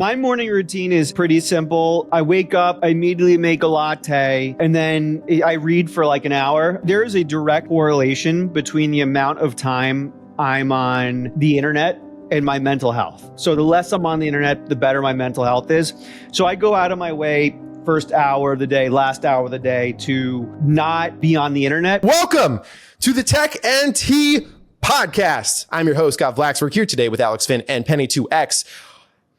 My morning routine is pretty simple. I wake up, I immediately make a latte, and then I read for like an hour. There is a direct correlation between the amount of time I'm on the internet and my mental health. So the less I'm on the internet, the better my mental health is. So I go out of my way first hour of the day, last hour of the day to not be on the internet. Welcome to the Tech and Tea podcast. I'm your host, Scott Vlax. We're here today with Alex Finn and Penny2X.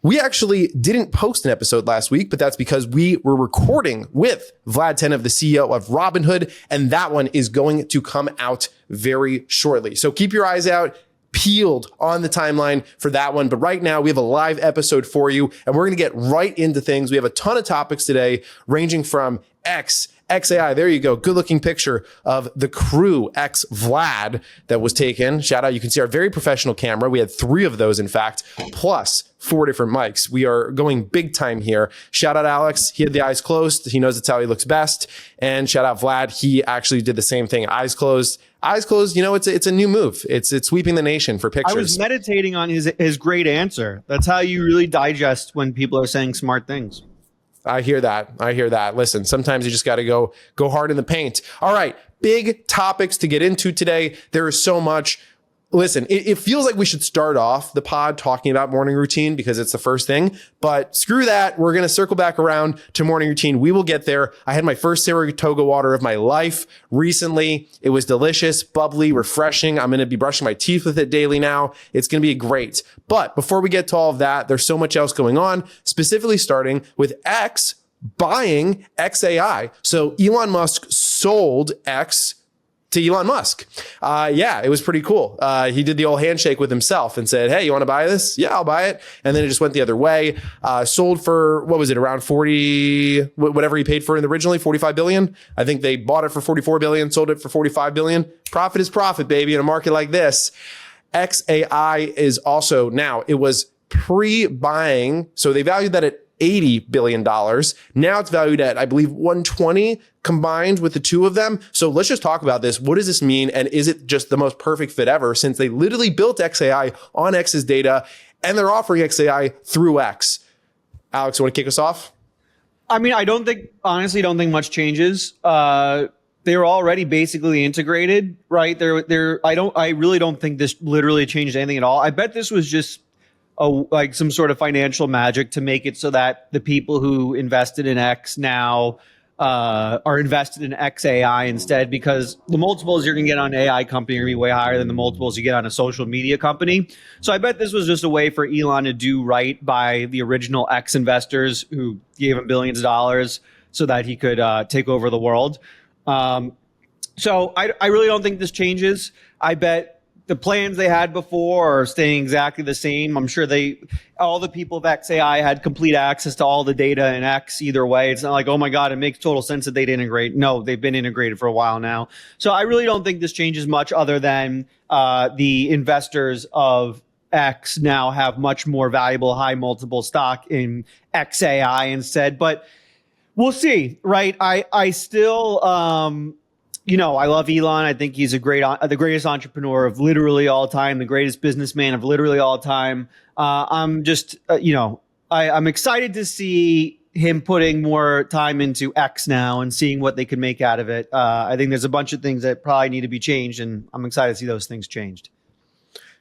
We actually didn't post an episode last week, but that's because we were recording with Vlad Tenev, the CEO of Robinhood, and that one is going to come out very shortly. So keep your eyes out, peeled on the timeline for that one. But right now we have a live episode for you, and we're going to get right into things. We have a ton of topics today, ranging from XAI. There you go. Good looking picture of the crew X Vlad that was taken. Shout out. You can see our very professional camera. We had 3 of those, in fact, plus 4 different mics. We are going big time here. Shout out Alex. He had the eyes closed. He knows that's how he looks best. And shout out Vlad. He actually did the same thing. Eyes closed. Eyes closed. You know, it's a new move. It's sweeping the nation for pictures. I was meditating on his great answer. That's how you really digest when people are saying smart things. I hear that. Listen, sometimes you just got to go hard in the paint. All right. Big topics to get into today. There is so much. Listen, it feels like we should start off the pod talking about morning routine because it's the first thing, but screw that. We're going to circle back around to morning routine. We will get there. I had my first Saratoga water of my life recently. It was delicious, bubbly, refreshing. I'm going to be brushing my teeth with it daily now. It's going to be great. But before we get to all of that, there's so much else going on, specifically starting with X buying XAI. So Elon Musk sold X to Elon Musk. Yeah, it was pretty cool. He did the old handshake with himself and said, hey, you want to buy this? Yeah, I'll buy it. And then it just went the other way. Sold for, what was it, around 40, whatever he paid for it originally, 45 billion. I think they bought it for 44 billion, sold it for 45 billion. Profit is profit, baby, in a market like this. XAI is also, now it was pre-buying. So they valued that at $80 billion. Now it's valued at, I believe, 120 combined with the two of them. So let's just talk about this. What does this mean? And is it just the most perfect fit ever, since they literally built XAI on X's data and they're offering XAI through X? Alex, you want to kick us off? I mean, honestly don't think much changes. They're already basically integrated, right? I really don't think this literally changed anything at all. I bet this was just like some sort of financial magic to make it so that the people who invested in X now are invested in XAI instead, because the multiples you're going to get on an AI company are going to be way higher than the multiples you get on a social media company. So I bet this was just a way for Elon to do right by the original X investors who gave him billions of dollars so that he could take over the world. So I really don't think this changes. I bet the plans they had before are staying exactly the same. I'm sure all the people of XAI had complete access to all the data in X either way. It's not like, oh my God, it makes total sense that they'd integrate. No, they've been integrated for a while now. So I really don't think this changes much, other than the investors of X now have much more valuable high multiple stock in XAI instead. But we'll see, right? I still, I love Elon. I think he's the greatest entrepreneur of literally all time, the greatest businessman of literally all time. I'm just, I'm excited to see him putting more time into X now and seeing what they can make out of it. I think there's a bunch of things that probably need to be changed, and I'm excited to see those things changed.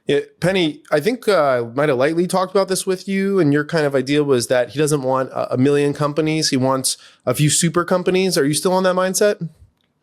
Yeah, Penny, I think might have lightly talked about this with you, and your kind of idea was that he doesn't want a million companies. He wants a few super companies. Are you still on that mindset?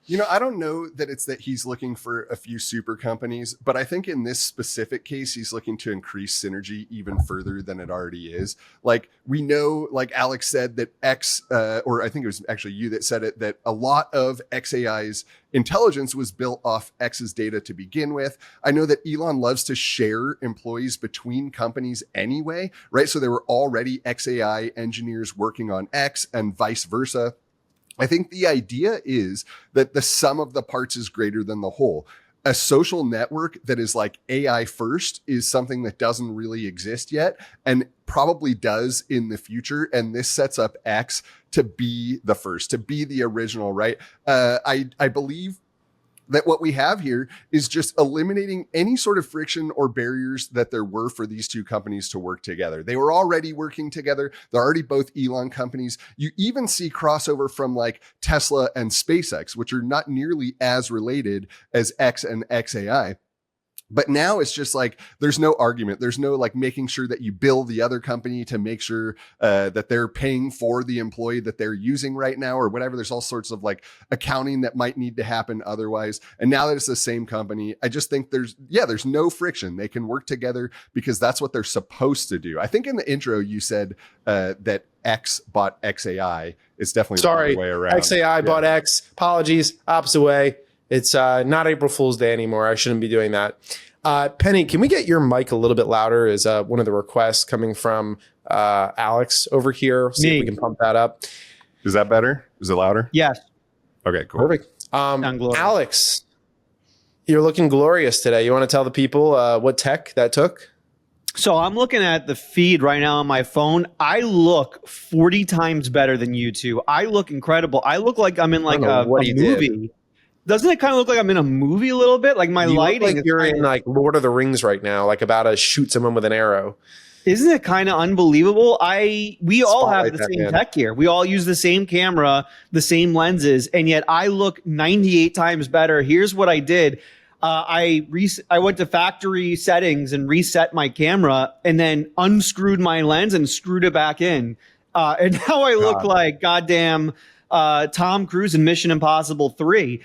You know, I don't know that it's that he's looking for a few super companies, but I think in this specific case, he's looking to increase synergy even further than it already is. Like, we know, like Alex said, that X, or I think it was actually you that said it, that a lot of XAI's intelligence was built off X's data to begin with. I know that Elon loves to share employees between companies anyway, right? So there were already XAI engineers working on X and vice versa. I think the idea is that the sum of the parts is greater than the whole. A social network that is like AI first is something that doesn't really exist yet and probably does in the future. And this sets up X to be the first, to be the original, right? I believe that what we have here is just eliminating any sort of friction or barriers that there were for these two companies to work together. They were already working together. They're already both Elon companies. You even see crossover from like Tesla and SpaceX, which are not nearly as related as X and XAI. But now it's just like, there's no argument. There's no like making sure that you bill the other company to make sure that they're paying for the employee that they're using right now or whatever. There's all sorts of like accounting that might need to happen otherwise. And now that it's the same company, I just think there's no friction. They can work together because that's what they're supposed to do. I think in the intro, you said that X bought XAI. It's definitely the other way around. XAI bought X. Apologies. Opposite way. It's not April Fool's Day anymore. I shouldn't be doing that. Penny, can we get your mic a little bit louder? Is one of the requests coming from Alex over here. See if we can pump that up. Is that better? Is it louder? Yes. Okay, cool. Perfect. Alex, you're looking glorious today. You want to tell the people what tech that took? So I'm looking at the feed right now on my phone. I look 40 times better than you two. I look incredible. I look like I'm in like a movie. Doesn't it kind of look like I'm in a movie a little bit? Like my lighting. Look like you're in like Lord of the Rings right now, like about to shoot someone with an arrow. Isn't it kind of unbelievable? We all have the same tech here. We all use the same camera, the same lenses, and yet I look 98 times better. Here's what I did. I went to factory settings and reset my camera and then unscrewed my lens and screwed it back in. And now I look like goddamn Tom Cruise in Mission Impossible 3.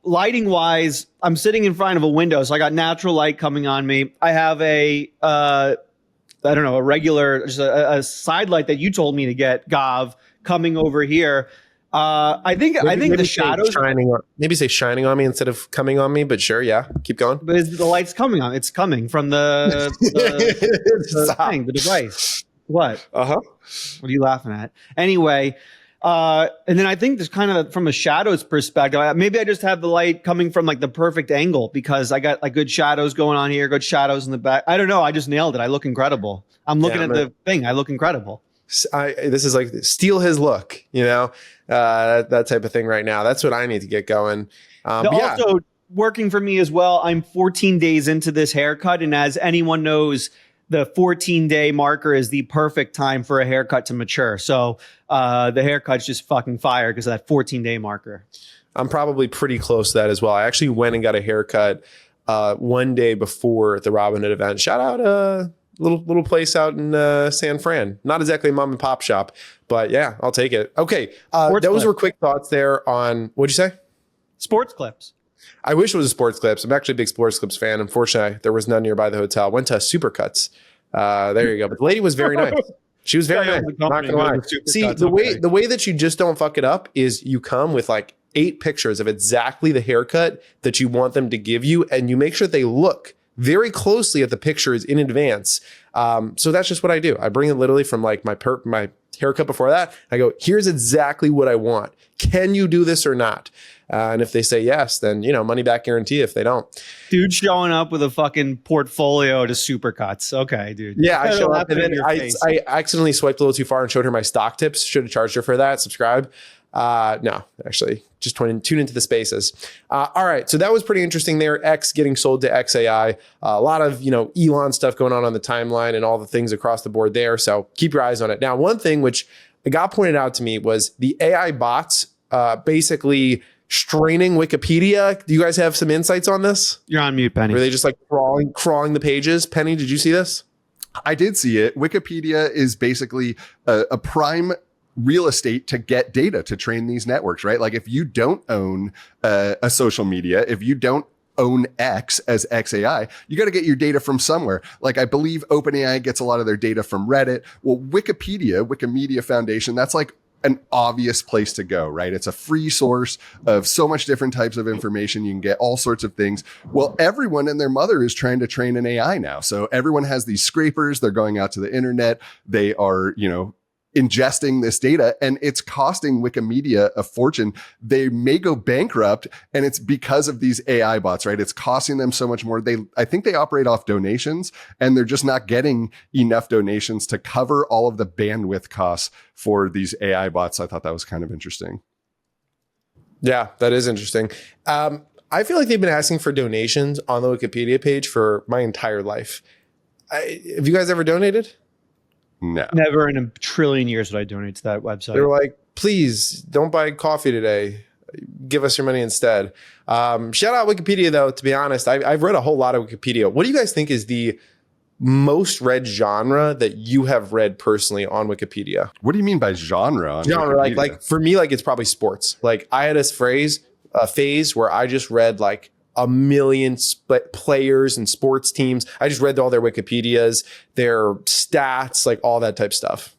Lighting wise, I'm sitting in front of a window, so I got natural light coming on me. I have a regular, just a side light that you told me to get, Gav, coming over here. I think the shadows shining on, maybe say shining on me instead of coming on me, but sure, yeah, keep going. But the light's coming on. It's coming from the thing, the device. What? What are you laughing at? Anyway. And then I think there's kind of from a shadows perspective, maybe I just have the light coming from like the perfect angle because I got like good shadows going on here, good shadows in the back. I don't know. I just nailed it. I look incredible. I'm looking at the thing. I look incredible. This is like steal his look, that type of thing right now. That's what I need to get going. Also working for me as well. I'm 14 days into this haircut. And as anyone knows, the 14-day marker is the perfect time for a haircut to mature. So the haircut's just fucking fire because of that 14-day marker. I'm probably pretty close to that as well. I actually went and got a haircut one day before the Robinhood event. Shout out a little place out in San Fran. Not exactly a mom and pop shop, but yeah, I'll take it. Okay, those were quick thoughts there on, what'd you say? Sports clips. I wish it was a Sports Clips. I'm actually a big Sports Clips fan. Unfortunately, there was none nearby the hotel. Went to Supercuts. There you go. But the lady was very nice. She was very nice. Not gonna lie. See, the way that you just don't fuck it up is you come with like 8 pictures of exactly the haircut that you want them to give you, and you make sure they look very closely at the pictures in advance. So that's just what I do. I bring it literally from like my haircut before that. I go, here's exactly what I want. Can you do this or not? And if they say yes, then, money back guarantee if they don't. Dude showing up with a fucking portfolio to Supercuts. Okay, dude. Yeah, I show up and then I accidentally swiped a little too far and showed her my stock tips. Should have charged her for that. Subscribe. No, actually, just tune into the spaces. All right, so that was pretty interesting there. X getting sold to XAI. A lot of, Elon stuff going on the timeline and all the things across the board there. So keep your eyes on it. Now, one thing which got pointed out to me was the AI bots basically straining Wikipedia. Do you guys have some insights on this? You're on mute, Penny. Were they just like crawling the pages? Penny, did you see this? I did see it. Wikipedia is basically a prime real estate to get data to train these networks, right? Like if you don't own a social media, if you don't own X as XAI, you got to get your data from somewhere. Like I believe OpenAI gets a lot of their data from Reddit. Well, Wikimedia Foundation, that's like an obvious place to go, right? It's a free source of so much different types of information. You can get all sorts of things. Well, everyone and their mother is trying to train an AI now. So everyone has these scrapers. They're going out to the internet. They are, ingesting this data, and it's costing Wikimedia a fortune. They may go bankrupt, and it's because of these AI bots, right? It's costing them so much more. I think they operate off donations, and they're just not getting enough donations to cover all of the bandwidth costs for these AI bots. I thought that was kind of interesting. Yeah, that is interesting. I feel like they've been asking for donations on the Wikipedia page for my entire life. Have you guys ever donated? No. Never in a trillion years would I donate to that website. They were like, please don't buy coffee today. Give us your money instead. Shout out Wikipedia, though, to be honest. I've read a whole lot of Wikipedia. What do you guys think is the most read genre that you have read personally on Wikipedia? What do you mean by genre? On Genre, Wikipedia? like for me, like it's probably sports. Like I had a phase where I just read like a million players and sports teams. I just read all their Wikipedias, their stats, like all that type stuff.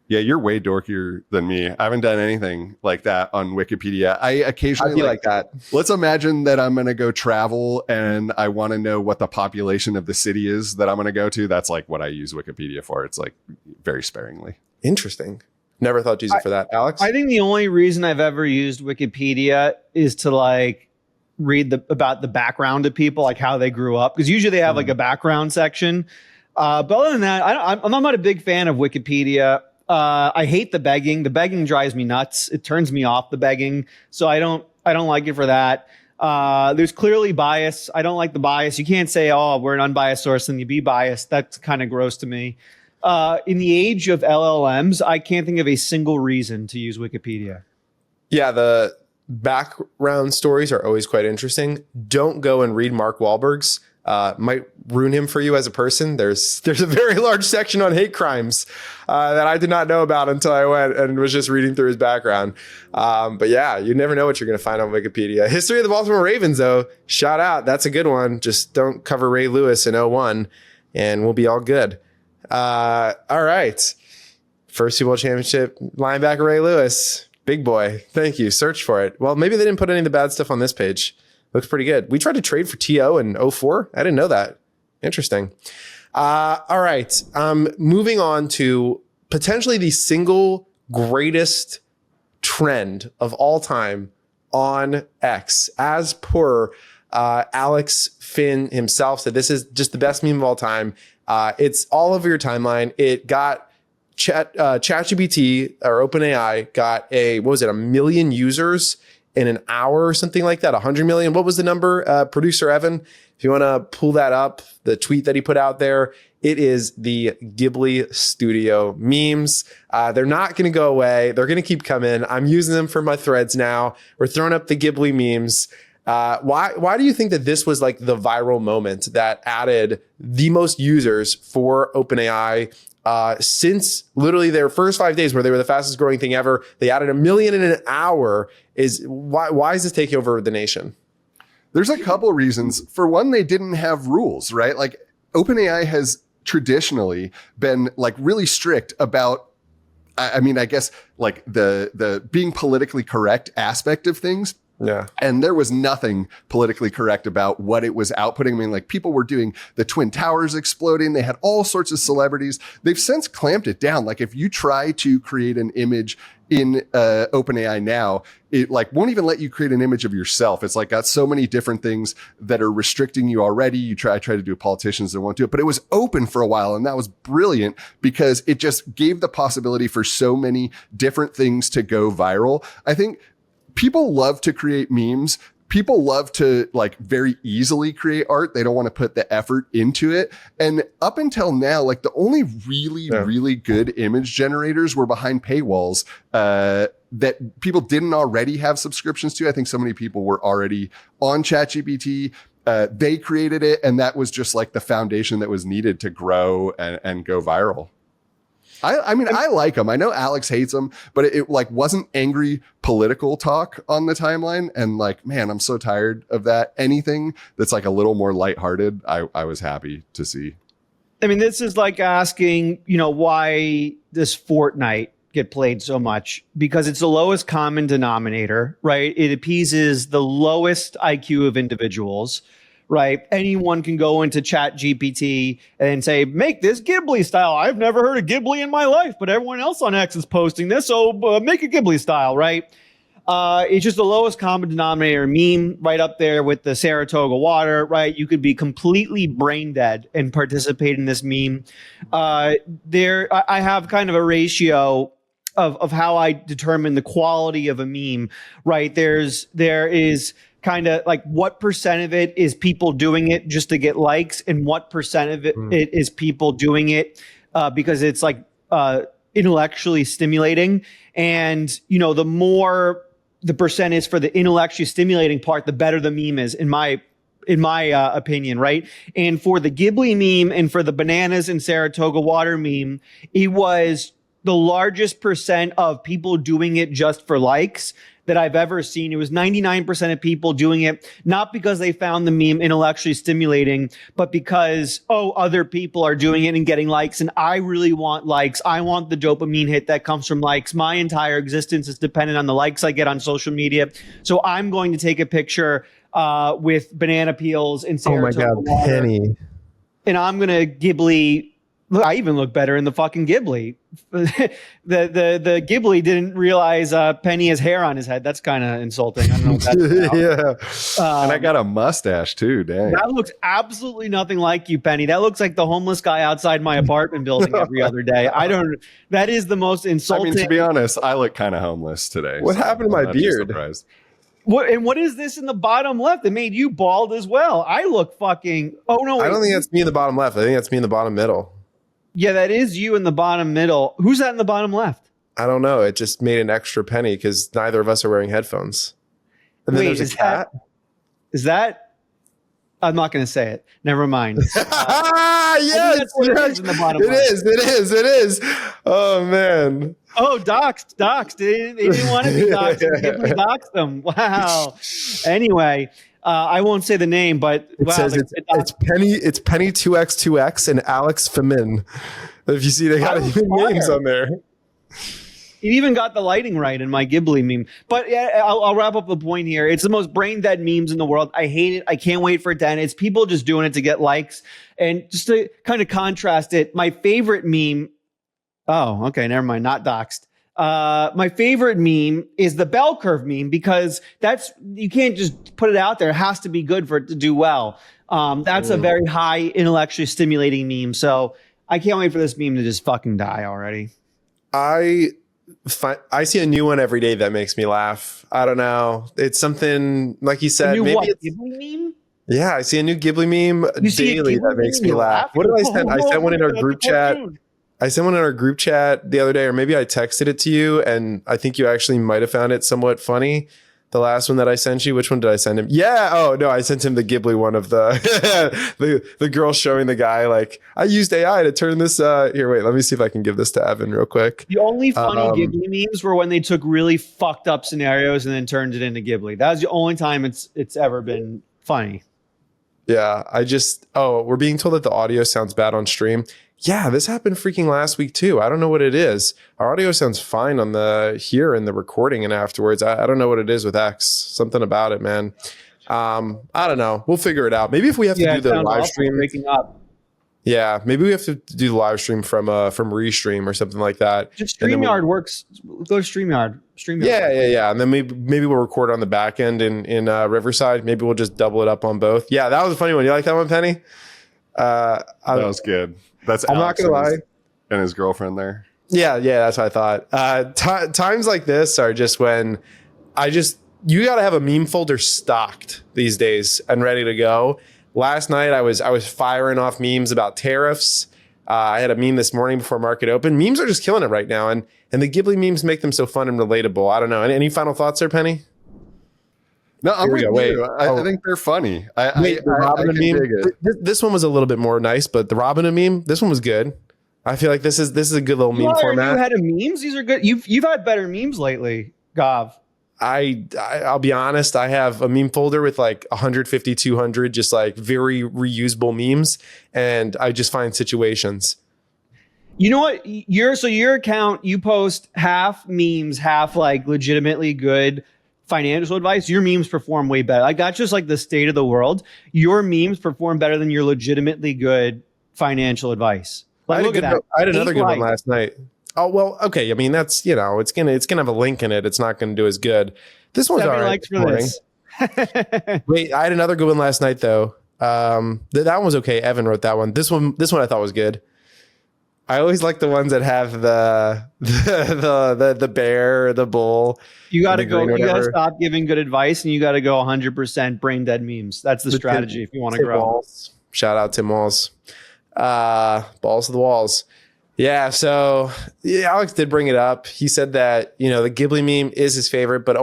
Yeah, you're way dorkier than me. I haven't done anything like that on Wikipedia. I occasionally I feel like that. Let's imagine that I'm going to go travel and I want to know what the population of the city is that I'm going to go to. That's like what I use Wikipedia for. It's like very sparingly. Interesting. Never thought to use it for that. Alex? I think the only reason I've ever used Wikipedia is to like read about the background of people, like how they grew up. Because usually they have like a background section. But other than that, I'm not a big fan of Wikipedia. I hate the begging. The begging drives me nuts. It turns me off, the begging. So I don't like it for that. There's clearly bias. I don't like the bias. You can't say, oh, we're an unbiased source and you be biased. That's kind of gross to me. In the age of LLMs, I can't think of a single reason to use Wikipedia. Yeah, the background stories are always quite interesting. Don't go and read Mark Wahlberg's. Might ruin him for you as a person. There's a very large section on hate crimes that I did not know about until I went and was just reading through his background. But yeah, you never know what you're going to find on Wikipedia. History of the Baltimore Ravens, though, shout out. That's a good one. Just don't cover Ray Lewis in 01 and we'll be all good. All right. First Super Bowl championship, linebacker Ray Lewis. Big boy. Thank you. Search for it. Well, maybe they didn't put any of the bad stuff on this page. Looks pretty good. We tried to trade for TO in 04. I didn't know that. Interesting. All right. Moving on to potentially the single greatest trend of all time on X. As per Alex Finn himself said, this is just the best meme of all time. It's all over your timeline. It got ChatGPT or OpenAI got a 1 million users in an hour or something like that. 100 million. What was the number? Producer Evan, if you want to pull that up, the tweet that he put out there, it is the Ghibli Studio memes. They're not going to go away. They're going to keep coming. I'm using them for my threads now. We're throwing up the Ghibli memes. Why do you think that this was like the viral moment that added the most users for OpenAI since literally their first 5 days where they were the fastest growing thing ever? They added 1 million in an hour. Why is this taking over the nation? There's a couple reasons. For one, they didn't have rules, right? Like OpenAI has traditionally been like really strict about, I mean, I guess like the being politically correct aspect of things. Yeah. And there was nothing politically correct about what it was outputting. I mean, like people were doing the Twin Towers exploding. They had all sorts of celebrities. They've since clamped it down. Like if you try to create an image in OpenAI now, it like won't even let you create an image of yourself. It's like got so many different things that are restricting you already. You try to do politicians that won't do it, but it was open for a while. And that was brilliant because it just gave the possibility for so many different things to go viral. I think people love to create memes. People love to like very easily create art. They don't want to put the effort into it. And up until now, like the only really good image generators were behind paywalls that people didn't already have subscriptions to. I think so many people were already on ChatGPT. They created it, and that was just like the foundation that was needed to grow and go viral. I mean, I like him. I know Alex hates him, but it like wasn't angry political talk on the timeline. And like, man, I'm so tired of that. Anything that's like a little more lighthearted, I was happy to see. I mean, this is like asking, why does Fortnite get played so much? Because it's the lowest common denominator, right? It appeases the lowest IQ of individuals. Right. Anyone can go into Chat GPT and say, make this Ghibli style. I've never heard of Ghibli in my life, but everyone else on X is posting this. So make a Ghibli style. Right. It's just the lowest common denominator meme right up there with the Saratoga water. Right. You could be completely brain dead and participate in this meme. I have kind of a ratio of how I determine the quality of a meme, right? There is kind of like what percent of it is people doing it just to get likes, and what percent of it is people doing it because it's like intellectually stimulating. And the more the percent is for the intellectually stimulating part, the better the meme is, in my opinion, right? And for the Ghibli meme and for the bananas and Saratoga water meme, it was the largest percent of people doing it just for likes that I've ever seen. It was 99% of people doing it, not because they found the meme intellectually stimulating, but because, other people are doing it and getting likes, and I really want likes. I want the dopamine hit that comes from likes. My entire existence is dependent on the likes I get on social media. So I'm going to take a picture with banana peels and Saratoga water. Penny. And I'm going to Ghibli. Look, I even look better in the fucking Ghibli. the Ghibli didn't realize Penny has hair on his head. That's kind of insulting. I don't know what that's about. And I got a mustache too. Dang. That looks absolutely nothing like you, Penny. That looks like the homeless guy outside my apartment building every other day. That is the most insulting. I mean, to be honest, I look kind of homeless today. What happened to my beard? What is this in the bottom left? It made you bald as well. I look fucking. Oh no! I don't think that's me in the bottom left. I think that's me in the bottom middle. Yeah, that is you in the bottom middle. Who's that in the bottom left? I don't know. It just made an extra penny because neither of us are wearing headphones. And then there's a cat. Is that? I'm not going to say it. Never mind. Yes, it is. Oh man. Oh, doxed. They didn't want to be doxed. Ghibli doxed them. Wow. Anyway, I won't say the name, but it says it's Penny. It's Penny 2x2x and Alex Femin. If you see, they got even names on there. It even got the lighting right in my Ghibli meme. But yeah, I'll wrap up the point here. It's the most brain dead memes in the world. I hate it. I can't wait for it to end. It's people just doing it to get likes. And just to kind of contrast it, my favorite meme. Oh, okay. Never mind. Not doxed. My favorite meme is the bell curve meme, because you can't just put it out there. It has to be good for it to do well. That's a very high intellectually stimulating meme. So I can't wait for this meme to just fucking die already. I see a new one every day that makes me laugh. I don't know. It's something like you said. Maybe it's Ghibli meme. Yeah, I see a new Ghibli meme daily that makes me laugh. What did I send? I sent one in our group chat. I sent one in our group chat the other day, or maybe I texted it to you, and I think you actually might have found it somewhat funny. The last one that I sent you, which one did I send him? Yeah. Oh no, I sent him the Ghibli one of the the girl showing the guy like, I used AI to turn this. Here, wait, let me see if I can give this to Evan real quick. The only funny Ghibli memes were when they took really fucked up scenarios and then turned it into Ghibli. That was the only time it's ever been funny. Yeah, we're being told that the audio sounds bad on stream. Yeah, this happened freaking last week too. I don't know what it is. Our audio sounds fine on here in the recording and afterwards. I don't know what it is with X. Something about it, man. I don't know. We'll figure it out. Maybe if we have to do the live stream. Breaking up. Yeah, maybe we have to do the live stream from Restream or something like that. Just StreamYard works. Go to StreamYard. Yeah. And then maybe we'll record on the back end in Riverside. Maybe we'll just double it up on both. Yeah, that was a funny one. You like that one, Penny? That was good. That's I'm Alex not gonna lie. And his girlfriend there. Yeah, that's what I thought. Times like this are just when you got to have a meme folder stocked these days and ready to go. Last night I was firing off memes about tariffs. I had a meme this morning before market open. Memes are just killing it right now, and the Ghibli memes make them so fun and relatable. I don't know. Any final thoughts there, Penny? No, I'm with you. I think they're funny. The Robin meme. This one was a little bit more nice, but the Robin meme, this one was good. I feel like this is a good little meme format. You had memes. These are good. You've had better memes lately, Gav. I'll be honest. I have a meme folder with like 150, 200, just like very reusable memes, and I just find situations. You know what? Your account, you post half memes, half like legitimately good financial advice. Your memes perform way better. Like that's just like the state of the world. Your memes perform better than your legitimately good financial advice. Like, look at that. I had another good one last night. Oh well, okay. I mean, that's it's gonna have a link in it. It's not gonna do as good. This one's all right. Likes for this. Wait, I had another good one last night though. That one was okay. Evan wrote that one. This one I thought was good. I always like the ones that have the bear, the bull. You got to the go. green You got to whatever. stop giving good advice, and you got to go 100% brain dead memes. That's the strategy if you want to Tim grow. Walls. Shout out Tim Walls. Balls to the walls. Yeah, so yeah, Alex did bring it up. He said that, the Ghibli meme is his favorite, but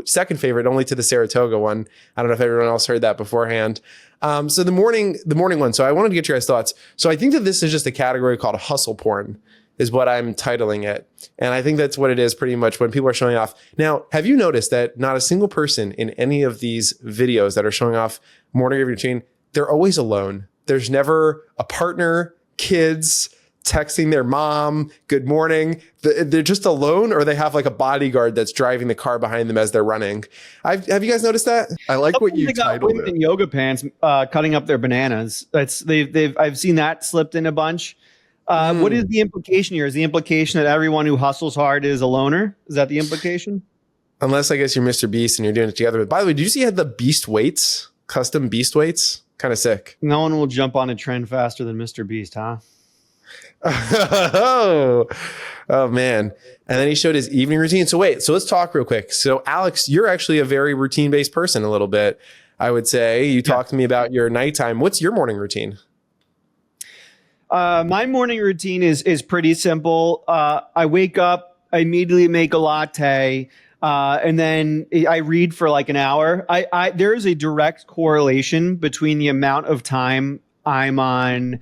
second favorite, only to the Saratoga one. I don't know if everyone else heard that beforehand. So the morning one. So I wanted to get your guys' thoughts. So I think that this is just a category called hustle porn, is what I'm titling it. And I think that's what it is pretty much when people are showing off. Now, have you noticed that not a single person in any of these videos that are showing off morning routine, they're always alone. There's never a partner, kids, texting their mom, good morning. They're just alone, or they have like a bodyguard that's driving the car behind them as they're running. Have you guys noticed that? I like what Sometimes you they got titled women it. in yoga pants cutting up their bananas. I've seen that slipped in a bunch. What is the implication here? Is the implication that everyone who hustles hard is a loner? Is that the implication? Unless I guess you're Mr. Beast and you're doing it together. But by the way, did you see he had the Beast weights, custom Beast weights? Kind of sick. No one will jump on a trend faster than Mr. Beast, huh? Oh man. And then he showed his evening routine. So let's talk real quick. So Alex, you're actually a very routine-based person a little bit, I would say. You talked to me about your nighttime. What's your morning routine? My morning routine is pretty simple. I wake up, I immediately make a latte, and then I read for like an hour. There is a direct correlation between the amount of time I'm on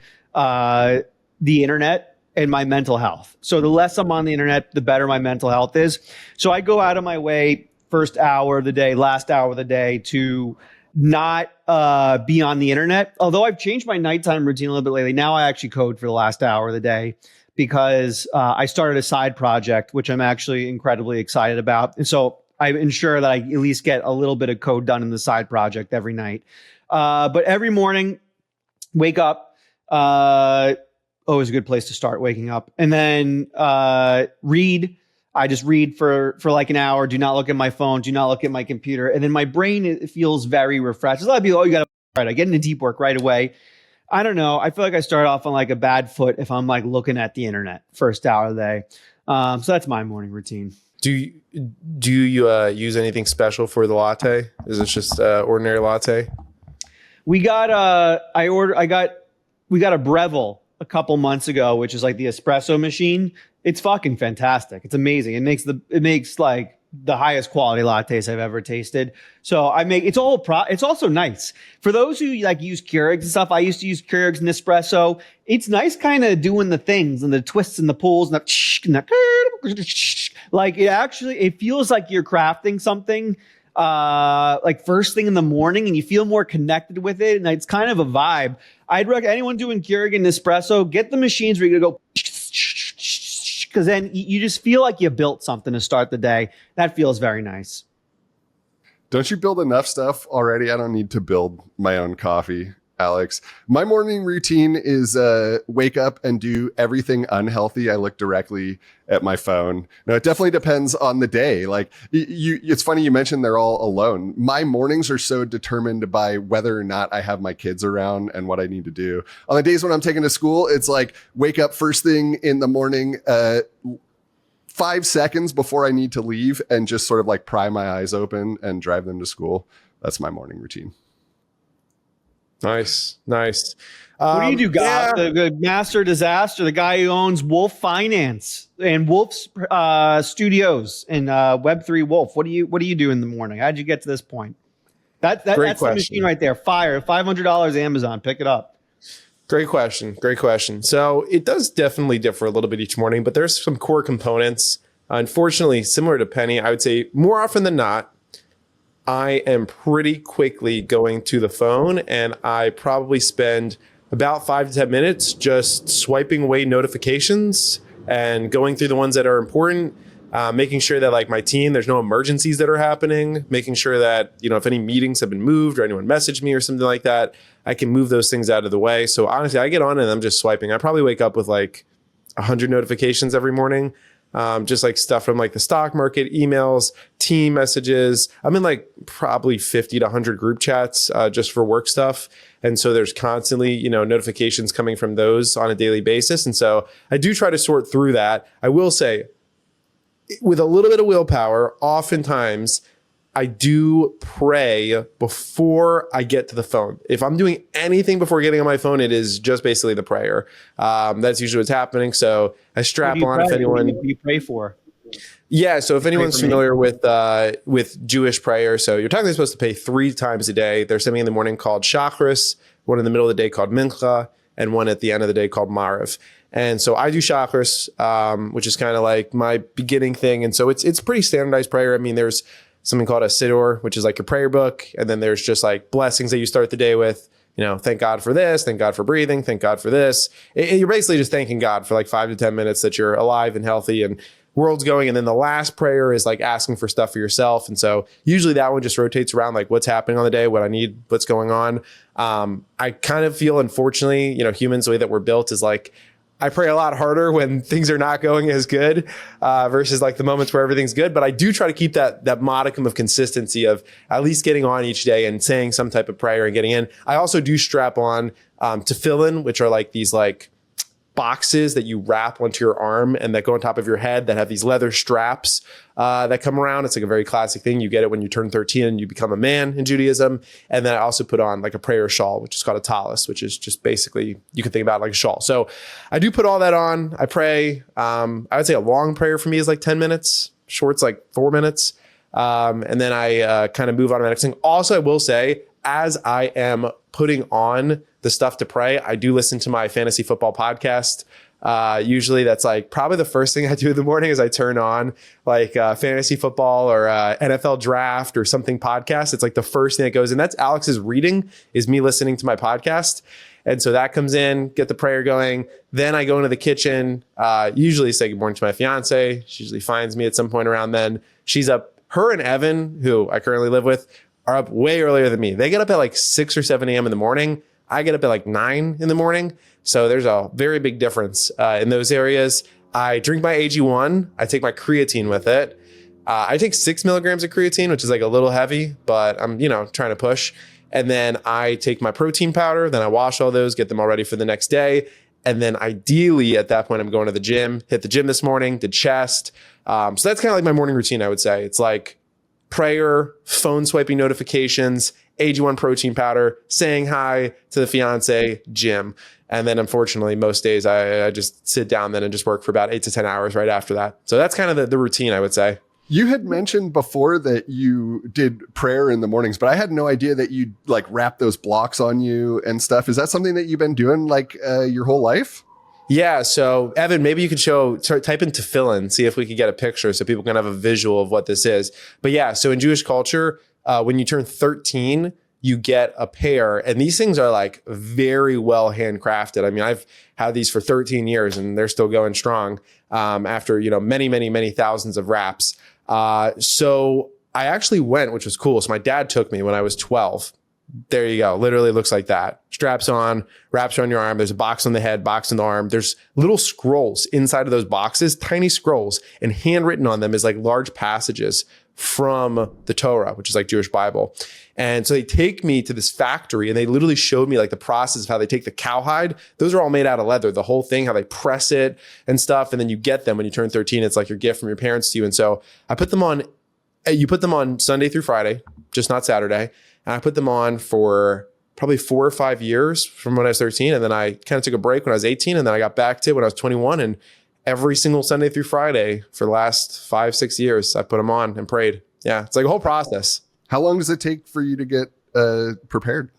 the internet and my mental health. So the less I'm on the internet, the better my mental health is. So I go out of my way first hour of the day, last hour of the day to not be on the internet. Although I've changed my nighttime routine a little bit lately. Now I actually code for the last hour of the day because I started a side project, which I'm actually incredibly excited about. And so I ensure that I at least get a little bit of code done in the side project every night. But every morning, wake up, always a good place to start, waking up, and then read. I just read for like an hour. Do not look at my phone. Do not look at my computer. And then my brain, it feels very refreshed. There's a lot of people, you got to, right, I get into deep work right away. I don't know. I feel like I start off on like a bad foot if I'm like looking at the internet first hour of the day. So that's my morning routine. Do you use anything special for the latte? Is this just ordinary latte? We got we got a Breville a couple months ago, which is like the espresso machine. It's fucking fantastic. It's amazing. It makes like the highest quality lattes I've ever tasted. So it's also nice for those who like use Keurigs and stuff. I used to use Keurigs and Nespresso. It's nice kind of doing the things and the twists and the pulls and like it feels like you're crafting something like first thing in the morning, and you feel more connected with it, and it's kind of a vibe. I'd recommend anyone doing Keurig and Nespresso, get the machines where you go, because then you just feel like you built something to start the day. That feels very nice. Don't you build enough stuff already? I don't need to build my own coffee, Alex. My morning routine is wake up and do everything unhealthy. I look directly at my phone. Now, it definitely depends on the day. Like it's funny you mentioned they're all alone. My mornings are so determined by whether or not I have my kids around and what I need to do. On the days when I'm taking to school, it's like wake up first thing in the morning, 5 seconds before I need to leave, and just sort of like pry my eyes open and drive them to school. That's my morning routine. Nice. What do you do, guys? Yeah. The master disaster, the guy who owns Wolf Finance and Wolf's Studios and Web3 Wolf. What do you do in the morning? How'd you get to this point? That's question. The machine right there. Fire $500 Amazon. Pick it up. Great question. So it does definitely differ a little bit each morning, but there's some core components. Unfortunately, similar to Penny, I would say more often than not, I am pretty quickly going to the phone, and I probably spend about 5 to 10 minutes just swiping away notifications and going through the ones that are important, making sure that like my team, there's no emergencies that are happening, making sure that, if any meetings have been moved or anyone messaged me or something like that, I can move those things out of the way. So honestly, I get on and I'm just swiping. I probably wake up with like 100 notifications every morning. just like stuff from like the stock market, emails, team messages. I'm in like probably 50 to 100 group chats just for work stuff. And so there's constantly, notifications coming from those on a daily basis. And so I do try to sort through that. I will say, with a little bit of willpower, oftentimes I do pray before I get to the phone. If I'm doing anything before getting on my phone, it is just basically the prayer. That's usually what's happening. So I strap on if anyone. What do you pray for? Yeah. So if anyone's familiar with Jewish prayer, so you're technically supposed to pray 3 times a day. There's something in the morning called Shacharis, one in the middle of the day called Mincha, and one at the end of the day called Mariv. And so I do Shacharis, which is kind of like my beginning thing. And so it's pretty standardized prayer. I mean, there's something called a Siddur, which is like your prayer book. And then there's just like blessings that you start the day with. Thank God for this. Thank God for breathing. Thank God for this. You're basically just thanking God for like 5 to 10 minutes that you're alive and healthy and world's going. And then the last prayer is like asking for stuff for yourself. And so usually that one just rotates around like what's happening on the day, what I need, what's going on. I kind of feel, unfortunately, humans, the way that we're built is like, I pray a lot harder when things are not going as good versus like the moments where everything's good. But I do try to keep that modicum of consistency of at least getting on each day and saying some type of prayer and getting in. I also do strap on tefillin, which are like these like boxes that you wrap onto your arm and that go on top of your head that have these leather straps that come around. It's like a very classic thing. You get it when you turn 13 and you become a man in Judaism. And then I also put on like a prayer shawl, which is called a talis, which is just basically, you can think about it like a shawl. So I do put all that on. I pray. I would say a long prayer for me is like 10 minutes. Short's like 4 minutes. And then I kind of move on to the next thing. Also, I will say, as I am putting on the stuff to pray, I do listen to my fantasy football podcast. Usually that's like probably the first thing I do in the morning is I turn on like fantasy football or NFL draft or something podcast. It's like the first thing that goes in. That's Alex's reading is me listening to my podcast. And so that comes in, get the prayer going. Then I go into the kitchen, usually say good morning to my fiance. She usually finds me at some point around then. She's up. Her and Evan, who I currently live with, are up way earlier than me. They get up at like 6 or 7 a.m. in the morning. I get up at like 9 in the morning. So there's a very big difference in those areas. I drink my AG1. I take my creatine with it. I take 6 milligrams of creatine, which is like a little heavy, but I'm, trying to push. And then I take my protein powder. Then I wash all those, get them all ready for the next day. And then ideally at that point, I'm going to the gym, hit the gym this morning, did chest. So that's kind of like my morning routine, I would say. It's like prayer, phone swiping notifications, AG1 protein powder, saying hi to the fiance, gym. And then unfortunately, most days I just sit down then and just work for about 8 to 10 hours right after that. So that's kind of the routine, I would say. You had mentioned before that you did prayer in the mornings, but I had no idea that you'd like wrap those blocks on you and stuff. Is that something that you've been doing like your whole life? Yeah. So Evan, maybe you could type in tefillin, see if we could get a picture so people can have a visual of what this is. But yeah, so in Jewish culture, when you turn 13, you get a pair, and these things are like very well handcrafted. I mean, I've had these for 13 years and they're still going strong after, many thousands of wraps. So I actually went, which was cool. So my dad took me when I was 12. There you go. Literally looks like that. Straps on, wraps around your arm. There's a box on the head, box on the arm. There's little scrolls inside of those boxes, tiny scrolls, and handwritten on them is like large passages from the Torah, which is like Jewish Bible. And so they take me to this factory and they literally showed me like the process of how they take the cowhide. Those are all made out of leather, the whole thing, how they press it and stuff. And then you get them when you turn 13. It's like your gift from your parents to you. And so I put them on, you put them on Sunday through Friday, just not Saturday. And I put them on for probably 4 or 5 years from when I was 13. And then I kind of took a break when I was 18. And then I got back to it when I was 21. And every single Sunday through Friday for the last 5, 6 years, I put them on and prayed. Yeah, it's like a whole process. How long does it take for you to get prepared?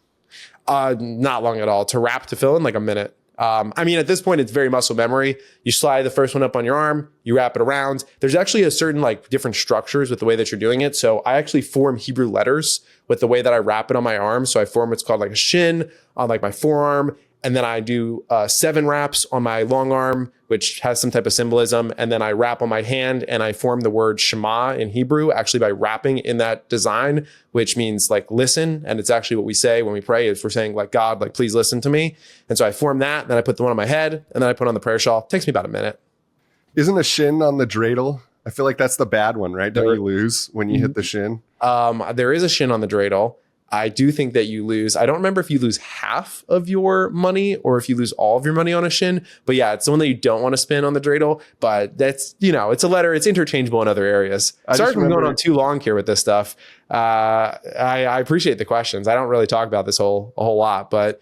Not long at all. To wrap tefillin, like a minute. I mean, at this point, it's very muscle memory. You slide the first one up on your arm, you wrap it around. There's actually a certain like different structures with the way that you're doing it. So I actually form Hebrew letters with the way that I wrap it on my arm. So I form what's called like a shin on like my forearm. And then I do 7 wraps on my long arm, which has some type of symbolism. And then I wrap on my hand and I form the word Shema in Hebrew, actually by wrapping in that design, which means like listen. And it's actually what we say when we pray is we're saying like, God, like, please listen to me. And so I form that. Then I put the one on my head and then I put on the prayer shawl. It takes me about a minute. Isn't a shin on the dreidel? I feel like that's the bad one, right? Don't you lose when you hit the shin? There is a shin on the dreidel. I do think that you lose. I don't remember if you lose half of your money or if you lose all of your money on a shin. But yeah, it's the one that you don't want to spin on the dreidel. But that's, it's a letter. It's interchangeable in other areas. Sorry for going on too long here with this stuff. I appreciate the questions. I don't really talk about this a whole lot, but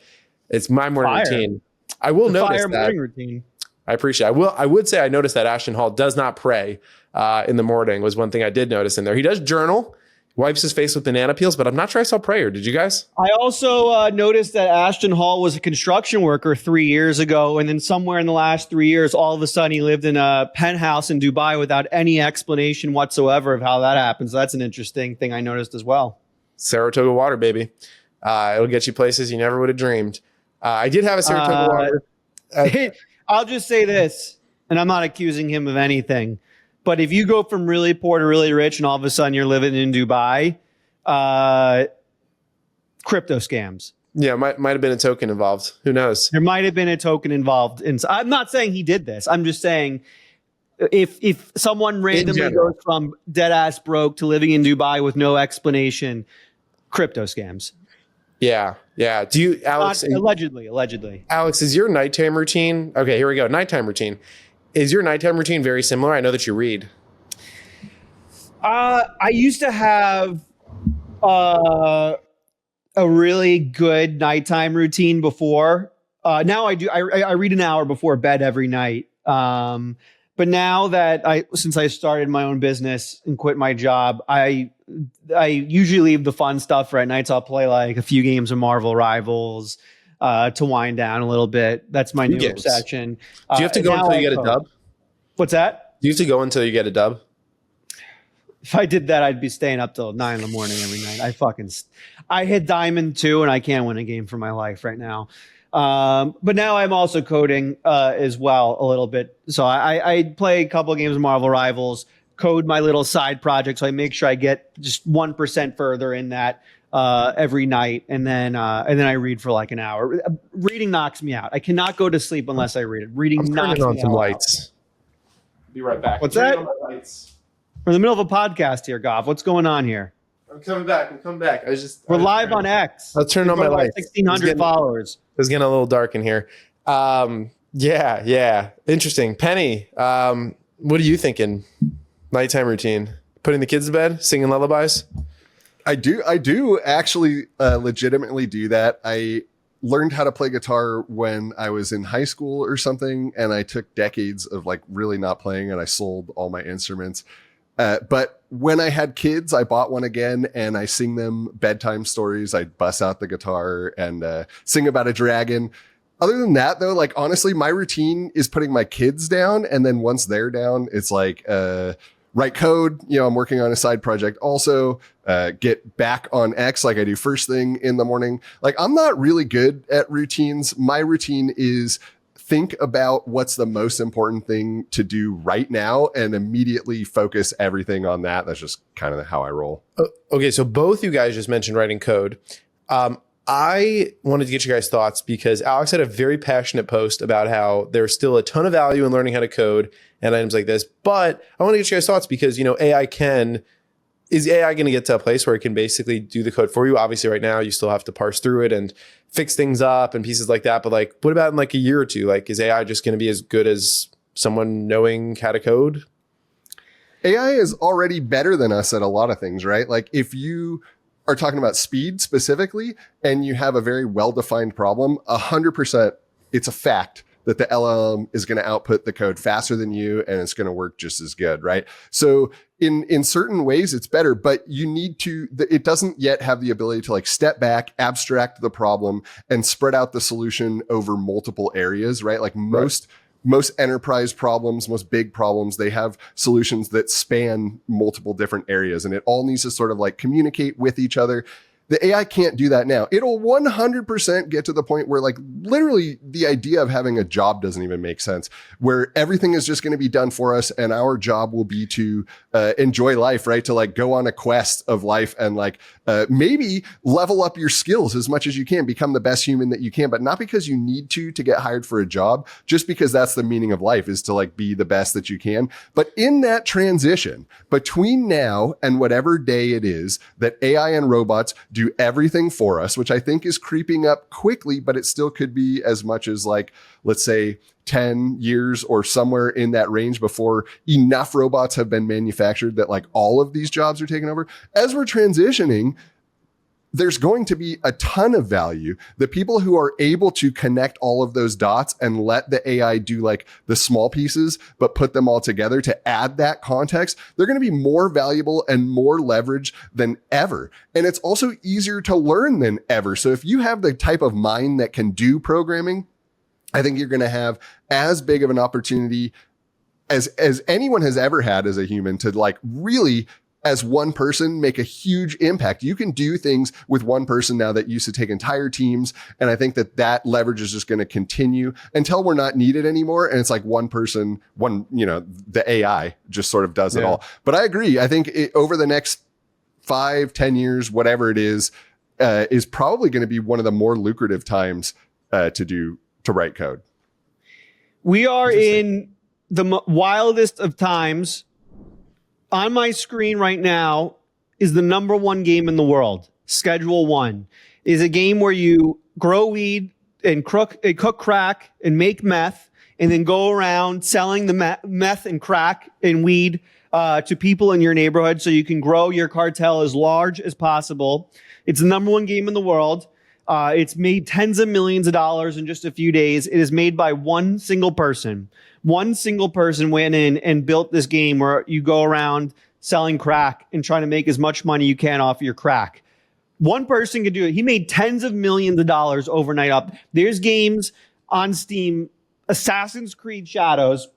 it's my morning routine. I will notice that. Morning routine. I appreciate it. I would say I noticed that Ashton Hall does not pray in the morning was one thing I did notice in there. He does journal, wipes his face with banana peels, but I'm not sure I saw prayer. Did you guys? I also noticed that Ashton Hall was a construction worker 3 years ago. And then somewhere in the last 3 years, all of a sudden he lived in a penthouse in Dubai without any explanation whatsoever of how that happens. So that's an interesting thing I noticed as well. Saratoga water, baby. It'll get you places you never would have dreamed. I did have a Saratoga water. I'll just say this, and I'm not accusing him of anything, but if you go from really poor to really rich and all of a sudden you're living in Dubai, crypto scams. Yeah, might have been a token involved. Who knows? There might have been a token involved. I'm not saying he did this. I'm just saying if someone randomly goes from dead ass broke to living in Dubai with no explanation, crypto scams. Yeah. Do you, Alex? Allegedly. Alex, is your nighttime routine? Okay, here we go. Nighttime routine. Is your nighttime routine very similar? I know that you read. I used to have a really good nighttime routine before. Now I do. I read an hour before bed every night. But now that since I started my own business and quit my job, I usually leave the fun stuff for at nights. I'll play like a few games of Marvel Rivals to wind down a little bit. That's my new obsession. Do you have to go until you get a dub? What's that? Do you have to go until you get a dub? If I did that, I'd be staying up till 9 a.m. every night. I hit Diamond 2 and I can't win a game for my life right now. But now I'm also coding as well a little bit. So I play a couple of games of Marvel Rivals, code my little side project. So I make sure I get just 1% further in that every night. And then I read for like an hour. Reading knocks me out. I cannot go to sleep unless I read it. Reading knocks me out. On some lights. Be right back. What's that? We're in the middle of a podcast here, Goff. What's going on here? I'm coming back. We're live on X. I'll turn on my lights. 1,600 followers. It's getting a little dark in here. Yeah. Interesting. Penny, what are you thinking? Nighttime routine? Putting the kids to bed? Singing lullabies? I do actually legitimately do that. I learned how to play guitar when I was in high school or something, and I took decades of like really not playing, and I sold all my instruments. But when I had kids, I bought one again and I sing them bedtime stories. I bust out the guitar and sing about a dragon. Other than that, though, like honestly, my routine is putting my kids down. And then once they're down, it's like write code. I'm working on a side project also. Get back on X like I do first thing in the morning. Like I'm not really good at routines. My routine is think about what's the most important thing to do right now and immediately focus everything on that. That's just kind of how I roll. Okay, so both you guys just mentioned writing code. I wanted to get you guys' thoughts because Alex had a very passionate post about how there's still a ton of value in learning how to code and items like this. But I want to get you guys' thoughts because, is AI going to get to a place where it can basically do the code for you? Obviously, right now, you still have to parse through it and fix things up and pieces like that. But like, what about in like a year or two? Like, is AI just going to be as good as someone knowing how to code? AI is already better than us at a lot of things, right? Like if you are talking about speed specifically and you have a very well-defined problem, 100%, it's a fact that the LLM is going to output the code faster than you and it's going to work just as good, right? So in certain ways it's better, but you need to, it doesn't yet have the ability to like step back, abstract the problem and spread out the solution over multiple areas, right? Like most enterprise problems, most big problems, they have solutions that span multiple different areas and it all needs to sort of like communicate with each other. The AI can't do that now. It'll 100% get to the point where like literally the idea of having a job doesn't even make sense, where everything is just going to be done for us. And our job will be to enjoy life, right? To like go on a quest of life and like maybe level up your skills as much as you can, become the best human that you can, but not because you need to get hired for a job, just because that's the meaning of life, is to like be the best that you can. But in that transition between now and whatever day it is that AI and robots do everything for us, which I think is creeping up quickly, but it still could be as much as like, let's say 10 years or somewhere in that range before enough robots have been manufactured that like all of these jobs are taken over. As we're transitioning, there's going to be a ton of value. The people who are able to connect all of those dots and let the AI do like the small pieces, but put them all together to add that context, they're going to be more valuable and more leveraged than ever. And it's also easier to learn than ever. So if you have the type of mind that can do programming, I think you're going to have as big of an opportunity as anyone has ever had as a human to like really, as one person, make a huge impact. You can do things with one person now that used to take entire teams. And I think that leverage is just going to continue until we're not needed anymore. And it's like one person, the AI just sort of does it all. But I agree. I think over the next 5-10 years, whatever it is probably going to be one of the more lucrative times to write code. We are in the wildest of times. On my screen right now is the number one game in the world. Schedule 1 is a game where you grow weed and cook crack and make meth, and then go around selling the meth and crack and weed to people in your neighborhood so you can grow your cartel as large as possible. It's the number one game in the world. It's made tens of millions of dollars in just a few days. It is made by one single person. One single person went in and built this game where you go around selling crack and trying to make as much money you can off your crack. One person could do it. He made tens of millions of dollars overnight up. There's games on Steam, Assassin's Creed Shadows,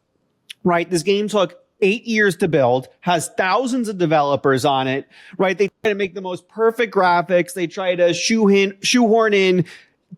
right? This game took 8 years to build, has thousands of developers on it, right? They try to make the most perfect graphics. They try to shoehorn in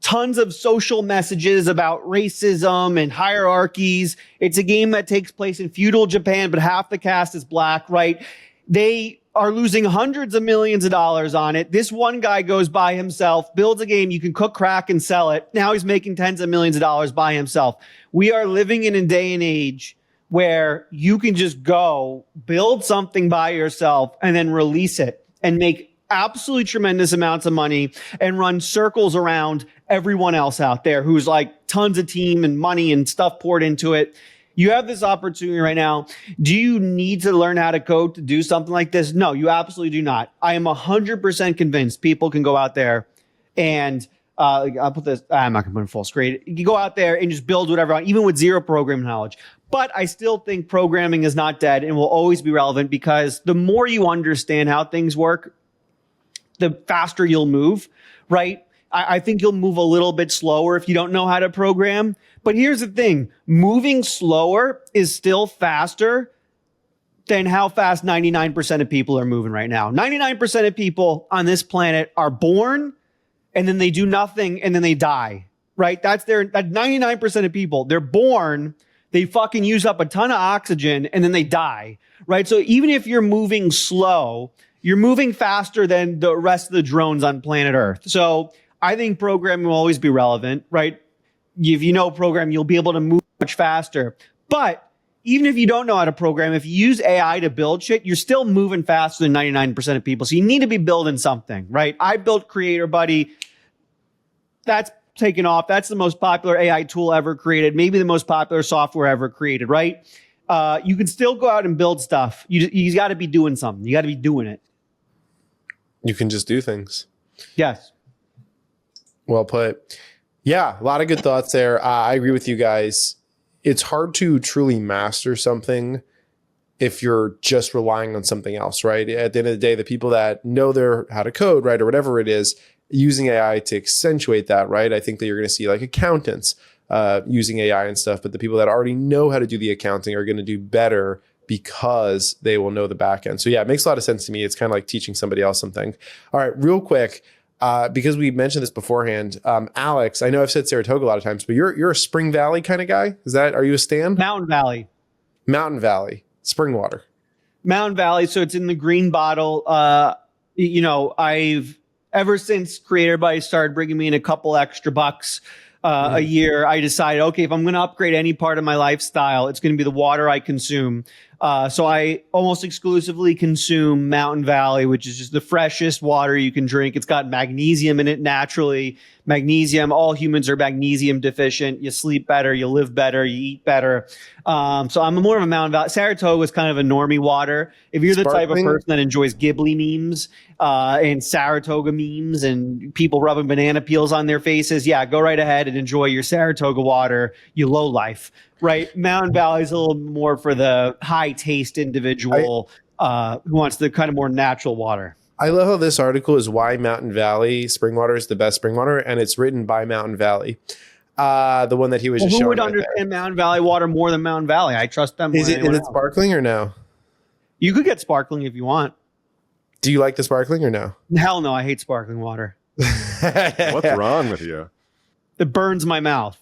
tons of social messages about racism and hierarchies. It's a game that takes place in feudal Japan, but half the cast is black, right? They are losing hundreds of millions of dollars on it. This one guy goes by himself, builds a game. You can cook crack and sell it. Now he's making tens of millions of dollars by himself. We are living in a day and age where you can just go build something by yourself and then release it and make absolutely tremendous amounts of money and run circles around everyone else out there who's like tons of team and money and stuff poured into it. You have this opportunity right now. Do you need to learn how to code to do something like this? No, you absolutely do not. I am 100% convinced people can go out there and I'll put this, I'm not going to put it full screen. You can go out there and just build whatever, even with zero programming knowledge. But I still think programming is not dead and will always be relevant, because the more you understand how things work, the faster you'll move, right? I think you'll move a little bit slower if you don't know how to program. But here's the thing. Moving slower is still faster than how fast 99% of people are moving right now. 99% of people on this planet are born and then they do nothing and then they die, right? That 99% of people. They're born, they fucking use up a ton of oxygen and then they die, right? So even if you're moving slow, you're moving faster than the rest of the drones on planet Earth. So I think programming will always be relevant, right? If you know program, you'll be able to move much faster. But even if you don't know how to program, if you use AI to build shit, you're still moving faster than 99% of people. So you need to be building something, right? I built Creator Buddy. That's taken off. That's the most popular AI tool ever created, maybe the most popular software ever created, right? You can still go out and build stuff. You got to be doing something. You got to be doing it. You can just do things. Yes. Well put. Yeah, a lot of good thoughts there. I agree with you guys. It's hard to truly master something if you're just relying on something else, right? At the end of the day, the people that know how to code, right, or whatever it is, using AI to accentuate that, right? I think that you're going to see like accountants using AI and stuff, but the people that already know how to do the accounting are going to do better because they will know the back end. So yeah, it makes a lot of sense to me. It's kind of like teaching somebody else something. All right, real quick. because we mentioned this beforehand, Alex, I know I've said Saratoga a lot of times, but you're a Spring Valley kind of guy. Are you a stan? Mountain Valley. Mountain Valley, spring water. Mountain Valley. So it's in the green bottle. I've ever since Creator By started bringing me in a couple extra bucks a year, I decided, okay, if I'm going to upgrade any part of my lifestyle, it's going to be the water I consume. So I almost exclusively consume Mountain Valley, which is just the freshest water you can drink. It's got magnesium in it naturally. Magnesium, all humans are magnesium deficient. You sleep better, you live better, you eat better. So I'm more of a Mountain Valley. Saratoga is kind of a normie water. If you're the type of person that enjoys Ghibli memes and Saratoga memes and people rubbing banana peels on their faces, yeah, go right ahead and enjoy your Saratoga water, you low life. Right, Mountain Valley is a little more for the high taste individual who wants the kind of more natural water. I love how this article is why Mountain Valley spring water is the best spring water, and it's written by Mountain Valley, the one that he was just showing. Who would understand Mountain Valley water more than Mountain Valley? I trust them. Is it sparkling or no? You could get sparkling if you want. Do you like the sparkling or no? Hell no, I hate sparkling water. What's wrong with you? It burns my mouth.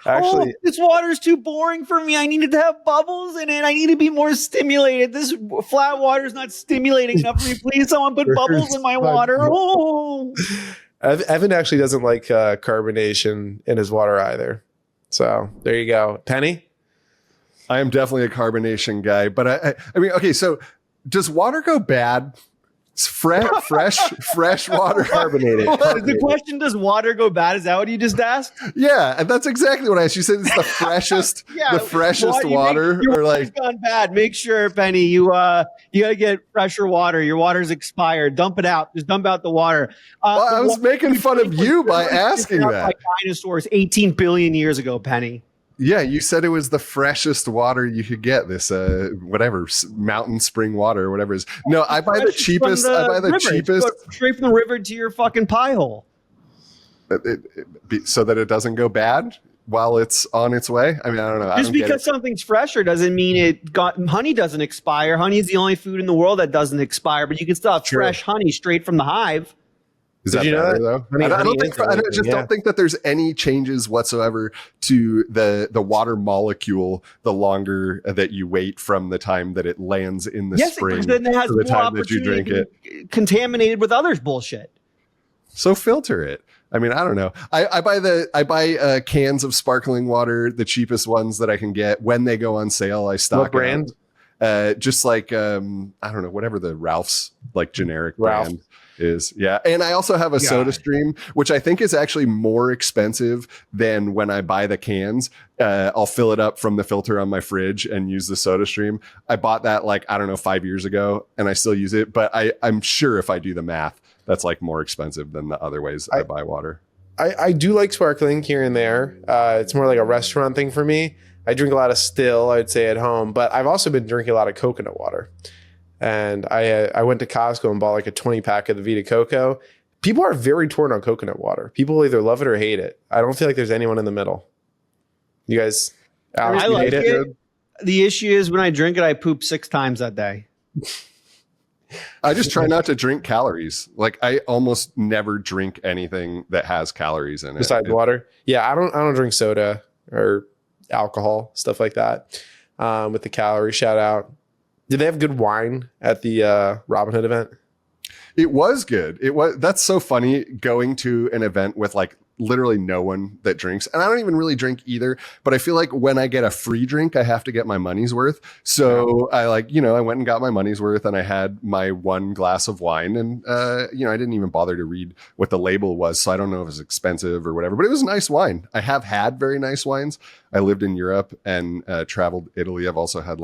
Actually, this water is too boring for me. I needed to have bubbles in it. I need to be more stimulated. This flat water is not stimulating enough for me. Please, someone put bubbles in my water. Oh, Evan actually doesn't like carbonation in his water either. So there you go, Penny. I am definitely a carbonation guy, but I mean, okay, so does water go bad? It's fresh water. Carbonated. The question, does water go bad? Is that what you just asked? Yeah, and that's exactly what I asked. You said it's the freshest, the freshest water. Your or water's like gone bad. Make sure, Penny, you gotta get fresher water. Your water's expired. Dump it out. Just dump out the water. I was making fun of you by asking that. Like dinosaurs 18 billion years ago, Penny. Yeah, you said it was the freshest water you could get. This whatever mountain spring water or whatever it is. No, I buy the cheapest. I buy the cheapest. Straight from the river to your fucking pie hole. So that it doesn't go bad while it's on its way. I mean, I don't know. Just because something's fresher doesn't mean honey doesn't expire. Honey is the only food in the world that doesn't expire, but you can still have fresh honey straight from the hive. Is that better, though? I don't think that there's any changes whatsoever to the water molecule the longer that you wait from the time that it lands in the spring then it has to the time that you drink it. Contaminated with others bullshit. So filter it. I mean, I don't know. I buy cans of sparkling water, the cheapest ones that I can get. When they go on sale, I stock. What brand? Just like I don't know, whatever the Ralph's like generic brand is. Yeah. And I also have a Soda Stream, which I think is actually more expensive than when I buy the cans. I'll fill it up from the filter on my fridge and use the Soda Stream. I bought that 5 years ago and I still use it, but I'm sure if I do the math, that's more expensive than the other ways I buy water. I do like sparkling here and there. It's more like a restaurant thing for me. I drink a lot of still, I'd say, at home, but I've also been drinking a lot of coconut water. And I went to Costco and bought a 20 pack of the Vita Coco. People are very torn on coconut water. People either love it or hate it. I don't feel like there's anyone in the middle. You guys, Alex, I like it. The issue is when I drink it, I poop 6 times that day. I just try not to drink calories. I almost never drink anything that has calories in it. Besides water. Yeah, I don't drink soda or alcohol, stuff like that. With the calorie shout out. Did they have good wine at the Robin Hood event? It was good. That's so funny going to an event with literally no one that drinks. And I don't even really drink either, but I feel like when I get a free drink, I have to get my money's worth. So I I went and got my money's worth and I had my one glass of wine and, I didn't even bother to read what the label was. So I don't know if it was expensive or whatever, but it was nice wine. I have had very nice wines. I lived in Europe and traveled Italy. I've also had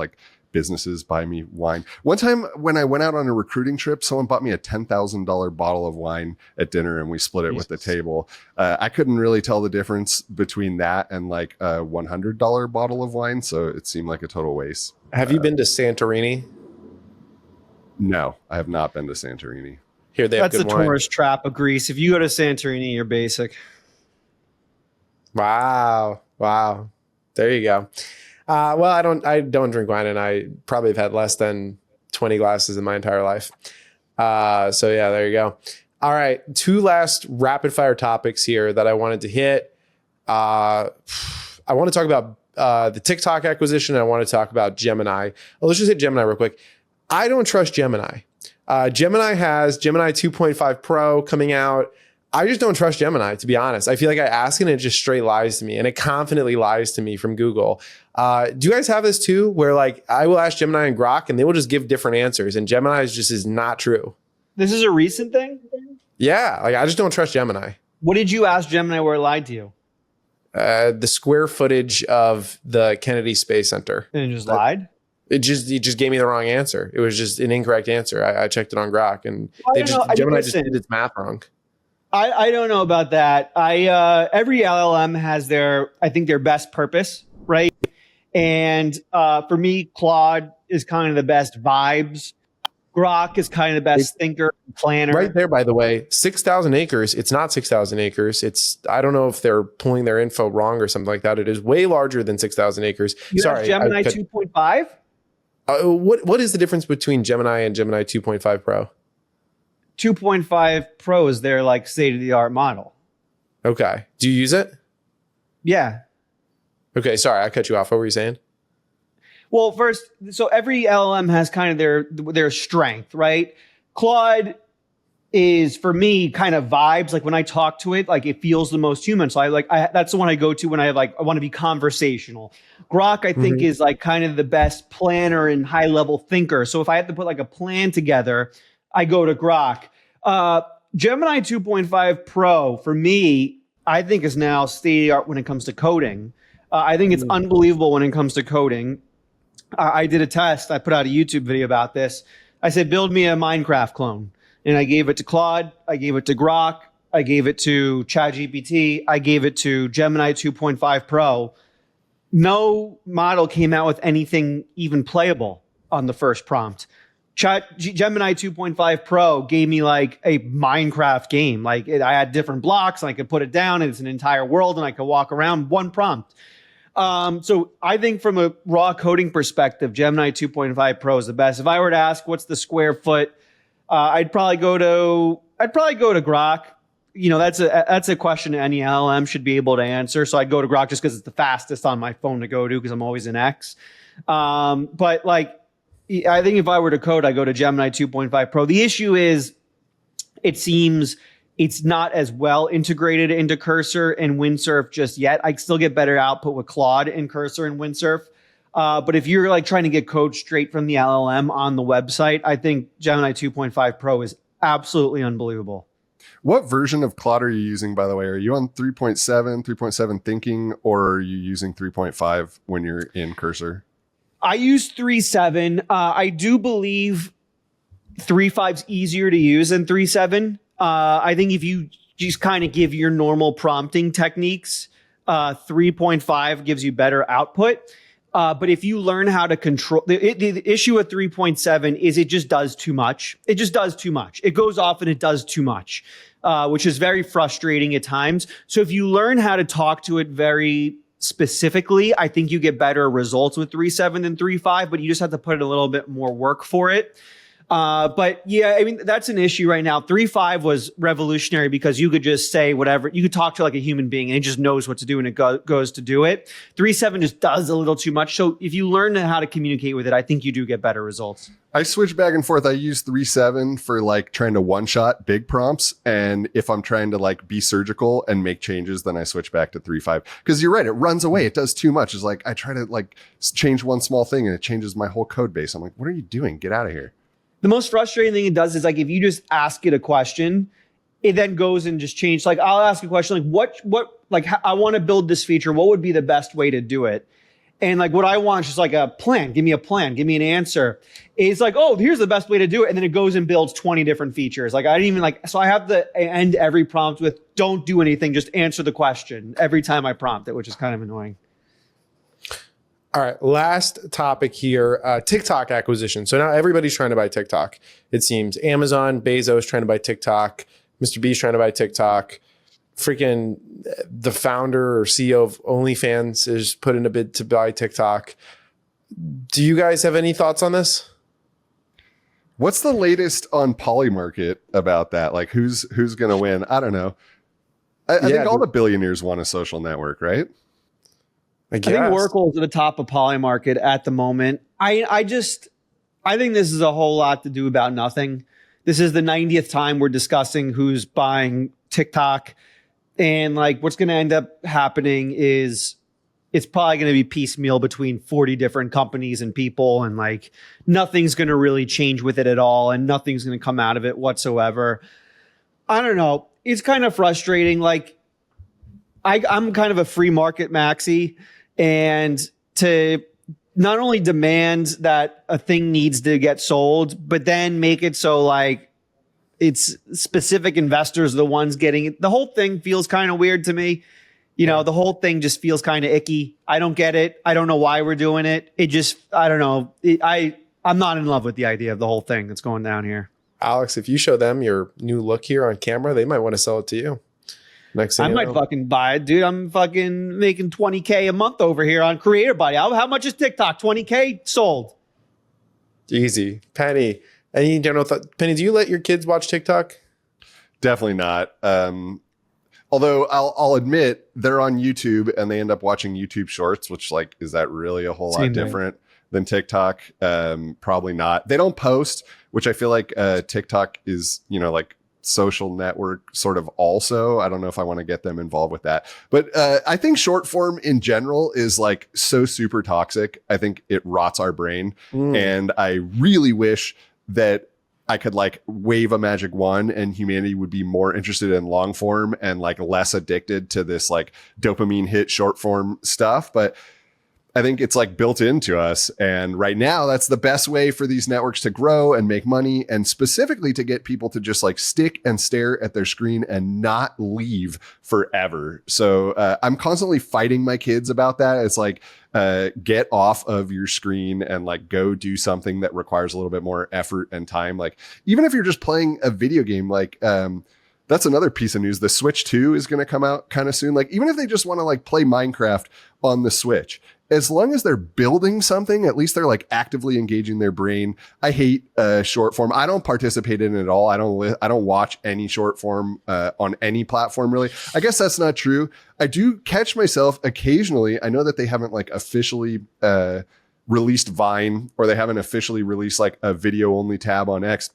businesses buy me wine. One time when I went out on a recruiting trip, someone bought me a $10,000 bottle of wine at dinner and we split it with the table. I couldn't really tell the difference between that and a $100 bottle of wine. So it seemed like a total waste. Have you been to Santorini? No, I have not been to Santorini. Here they have That's good the wine. tourist trap of Greece. If you go to Santorini, you're basic. Wow. There you go. Well, I don't drink wine, and I probably have had less than 20 glasses in my entire life. So yeah, there you go. All right. Two last rapid fire topics here that I wanted to hit. I want to talk about the TikTok acquisition. And I want to talk about Gemini. Well, let's just hit Gemini real quick. I don't trust Gemini. Gemini has Gemini 2.5 Pro coming out. I just don't trust Gemini, to be honest. I feel like I ask and it just straight lies to me, and it confidently lies to me from Google. Do you guys have this too, where like I will ask Gemini and Grok and they will just give different answers, and Gemini is not true? This is a recent thing? Yeah, like I just don't trust Gemini. What did you ask Gemini where it lied to you? The square footage of the Kennedy Space Center. And it just lied? It just gave me the wrong answer. It was just an incorrect answer. I checked it on Grok, and Gemini just did its math wrong. I don't know about that. Every LLM has their best purpose, right? And for me, Claude is kind of the best vibes. Grok is kind of the best thinker, planner. Right there, by the way, 6,000 acres. It's not 6,000 acres. I don't know if they're pulling their info wrong or something like that. It is way larger than 6,000 acres. Sorry, Gemini 2.5? What is the difference between Gemini and Gemini 2.5 Pro? 2.5 Pro is their like state-of-the-art model. Okay. Do you use it? Yeah. Okay. Sorry, I cut you off. What were you saying? Well, first, so every LLM has kind of their strength, right? Claude is, for me, kind of vibes. Like when I talk to it, like it feels the most human. So that's the one I go to when I want to be conversational. Grok, I think, is like kind of the best planner and high level thinker. So if I have to put like a plan together, I go to Grok. Gemini 2.5 Pro, for me, I think is now state of the art when it comes to coding. I think it's unbelievable when it comes to coding. I did a test. I put out a YouTube video about this. I said, build me a Minecraft clone. And I gave it to Claude. I gave it to Grok. I gave it to ChatGPT. I gave it to Gemini 2.5 Pro. No model came out with anything even playable on the first prompt. Gemini 2.5 Pro gave me like a Minecraft game. Like I had different blocks and I could put it down and it's an entire world and I could walk around one prompt. So I think from a raw coding perspective, Gemini 2.5 Pro is the best. If I were to ask what's the square foot, I'd probably go to Grok. You know, that's a question any LLM should be able to answer. So I'd go to Grok just because it's the fastest on my phone to go to because I'm always in X. But like, I think if I were to code, I go to Gemini 2.5 Pro. The issue is it seems it's not as well integrated into Cursor and Windsurf just yet. I still get better output with Claude in Cursor and Windsurf. But if you're like trying to get code straight from the LLM on the website, I think Gemini 2.5 Pro is absolutely unbelievable. What version of Claude are you using, by the way? Are you on 3.7, 3.7 thinking, or are you using 3.5 when you're in Cursor? I use 3.7. I do believe 3.5 is easier to use than 3.7. I think if you just kind of give your normal prompting techniques, 3.5 gives you better output. But if you learn how to control the issue with 3.7 is it just does too much. It just does too much. It goes off and it does too much, which is very frustrating at times. So if you learn how to talk to it very specifically, I think you get better results with 3.7 than 3.5, but you just have to put in a little bit more work for it. But yeah, I mean, that's an issue right now. 3.5 was revolutionary because you could just say whatever. You could talk to like a human being and it just knows what to do and it goes to do it. 3.7 just does a little too much. So if you learn how to communicate with it, I think you do get better results. I switch back and forth. I use 3.7 for like trying to one-shot big prompts. And if I'm trying to like be surgical and make changes, then I switch back to 3.5. Because you're right, it runs away. It does too much. It's like I try to like change one small thing and it changes my whole code base. I'm like, what are you doing? Get out of here. The most frustrating thing it does is like if you just ask it a question, it then goes and just changes. Like I'll ask a question like I want to build this feature. What would be the best way to do it? And like what I want is just like a plan. Give me a plan. Give me an answer. It's like, oh, here's the best way to do it. And then it goes and builds 20 different features. Like I didn't even so I have to end every prompt with don't do anything. Just answer the question every time I prompt it, which is kind of annoying. All right, last topic here, TikTok acquisition. So now everybody's trying to buy TikTok. It seems Amazon, Bezos trying to buy TikTok, Mr. Beast trying to buy TikTok. Freaking the founder or CEO of OnlyFans is put in a bid to buy TikTok. Do you guys have any thoughts on this? What's the latest on Polymarket about that? Like who's going to win? I don't know. I think all the billionaires want a social network, right? I I think guess. Oracle's at the top of Polymarket at the moment. I think this is a whole lot to do about nothing. This is the 90th time we're discussing who's buying TikTok. And like what's going to end up happening is it's probably going to be piecemeal between 40 different companies and people. And like nothing's going to really change with it at all. And nothing's going to come out of it whatsoever. I don't know. It's kind of frustrating. Like I'm kind of a free market maxi, and to not only demand that a thing needs to get sold, but then make it so like it's specific investors are the ones getting it. The whole thing feels kind of weird to me. You know, the whole thing just feels kind of icky. I don't get it. I don't know why we're doing it. It just, I don't know. I'm not in love with the idea of the whole thing that's going down here. Alex, if you show them your new look here on camera, they might want to sell it to you. Next thing I might fucking buy it, dude. I'm fucking making $20K a month over here on Creator Buddy. How much is TikTok? $20K sold. Easy. Penny, any general thought? Penny, do you let your kids watch TikTok? Definitely not. Although I'll admit they're on YouTube and they end up watching YouTube Shorts, which like, is that really a whole lot different than TikTok? Probably not. They don't post, which I feel like TikTok is, you know, like social network sort of also. I don't know if I want to get them involved with that. But I think short form in general is like so super toxic. I think it rots our brain. And I really wish that I could like wave a magic wand and humanity would be more interested in long form and like less addicted to this like dopamine hit short form stuff. But I think it's like built into us. And right now that's the best way for these networks to grow and make money, and specifically to get people to just like stick and stare at their screen and not leave forever. So I'm constantly fighting my kids about that. It's like, get off of your screen and like go do something that requires a little bit more effort and time. Like even if you're just playing a video game, like, that's another piece of news. The Switch 2 is going to come out kind of soon. Like even if they just want to like play Minecraft on the Switch, as long as they're building something, at least they're like actively engaging their brain. I hate short form. I don't participate in it at all. I don't watch any short form on any platform really. I guess that's not true. I do catch myself occasionally. I know that they haven't like officially released Vine, or they haven't officially released like a video only tab on X.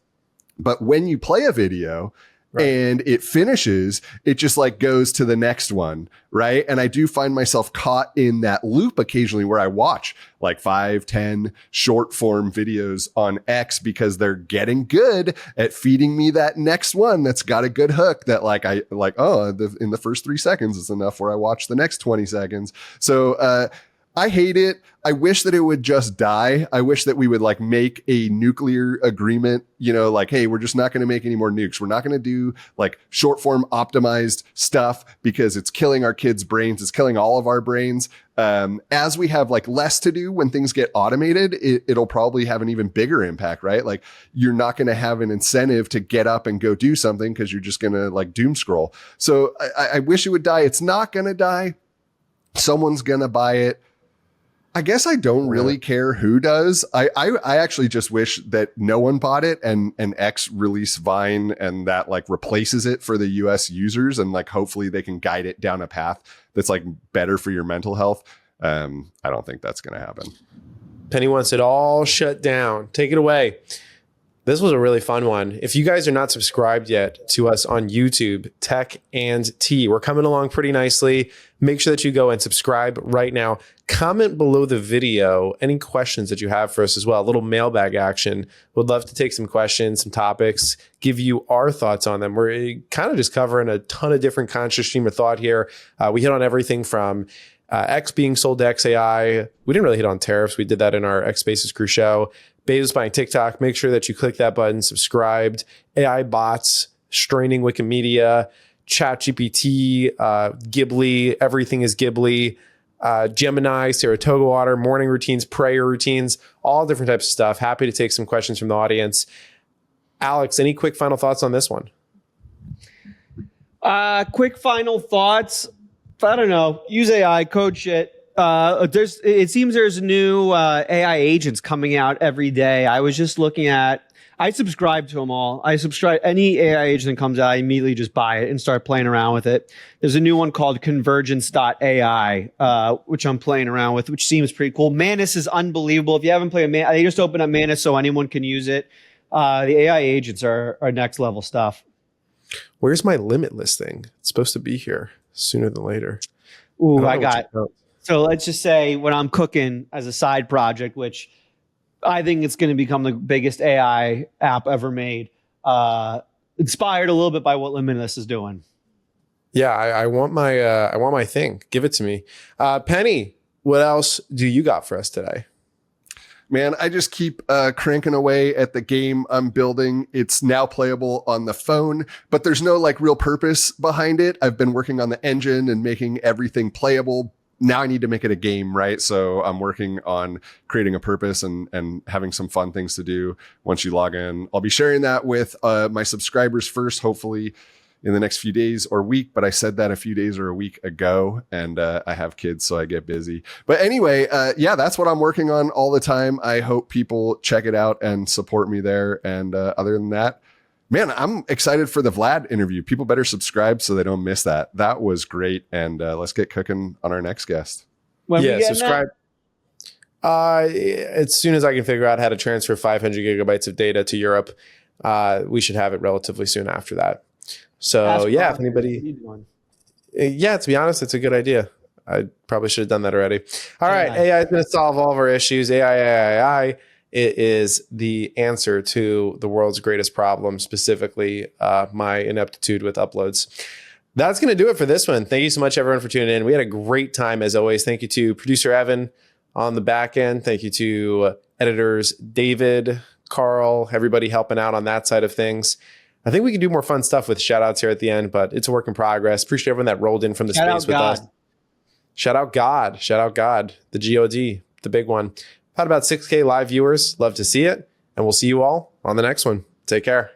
But when you play a video, right, and it finishes, it just like goes to the next one, right? And I do find myself caught in that loop occasionally where I watch like 5-10 short form videos on X because they're getting good at feeding me that next one that's got a good hook that like I like, in the first 3 seconds is enough where I watch the next 20 seconds. So I hate it. I wish that it would just die. I wish that we would like make a nuclear agreement, you know, like, hey, we're just not going to make any more nukes. We're not going to do like short form optimized stuff because it's killing our kids' brains. It's killing all of our brains. As we have like less to do when things get automated, it'll probably have an even bigger impact, right? Like you're not going to have an incentive to get up and go do something because you're just going to like doom scroll. So I wish it would die. It's not going to die. Someone's going to buy it. I guess I don't really care who does. I actually just wish that no one bought it and X release Vine and that like replaces it for the US users, and like hopefully they can guide it down a path that's like better for your mental health. I don't think that's going to happen. Penny wants it all shut down. Take it away. This was a really fun one. If you guys are not subscribed yet to us on YouTube, Tech and Tea, we're coming along pretty nicely. Make sure that you go and subscribe right now. Comment below the video any questions that you have for us as well. A little mailbag action. Would love to take some questions, some topics, give you our thoughts on them. We're kind of just covering a ton of different conscious stream of thought here. We hit on everything from X being sold to XAI. We didn't really hit on tariffs. We did that in our X Spaces Crew show. Bezos buying TikTok. Make sure that you click that button, subscribed. AI bots, straining Wikimedia, ChatGPT, Ghibli, everything is Ghibli, Gemini, Saratoga water, morning routines, prayer routines, all different types of stuff. Happy to take some questions from the audience. Alex, any quick final thoughts on this one? Quick final thoughts. I don't know. Use AI, code shit. It seems there's new AI agents coming out every day. I was just looking at. I subscribe to them all. I subscribe any AI agent that comes out. I immediately just buy it and start playing around with it. There's a new one called Convergence.ai, which I'm playing around with, which seems pretty cool. Manus is unbelievable. If you haven't played Manus, they just opened up Manus so anyone can use it. The AI agents are next level stuff. Where's my limitless thing? It's supposed to be here sooner than later. Ooh, I got. So let's just say when I'm cooking as a side project, which I think it's going to become the biggest AI app ever made, inspired a little bit by what Limitless is doing. Yeah, I want my thing. Give it to me. Penny, what else do you got for us today? Man, I just keep cranking away at the game I'm building. It's now playable on the phone, but there's no like real purpose behind it. I've been working on the engine and making everything playable. Now I need to make it a game, right? So I'm working on creating a purpose and having some fun things to do once you log in. I'll be sharing that with my subscribers first, hopefully in the next few days or week. But I said that a few days or a week ago, and I have kids, so I get busy. But anyway, yeah, that's what I'm working on all the time. I hope people check it out and support me there. And other than that, man, I'm excited for the Vlad interview. People better subscribe so they don't miss that. That was great. And let's get cooking on our next guest. Yeah, subscribe. As soon as I can figure out how to transfer 500 gigabytes of data to Europe, we should have it relatively soon after that. So yeah, if anybody, yeah, to be honest, it's a good idea. I probably should have done that already. All right. AI is going to solve all of our issues. AI. It is the answer to the world's greatest problem, specifically my ineptitude with uploads. That's going to do it for this one. Thank you so much, everyone, for tuning in. We had a great time, as always. Thank you to producer Evan on the back end. Thank you to editors David, Carl, everybody helping out on that side of things. I think we can do more fun stuff with shout outs here at the end, but it's a work in progress. Appreciate everyone that rolled in from the space with us. Shout out God, the GOD, the big one. Had about 6K live viewers. Love to see it. And we'll see you all on the next one. Take care.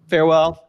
Farewell.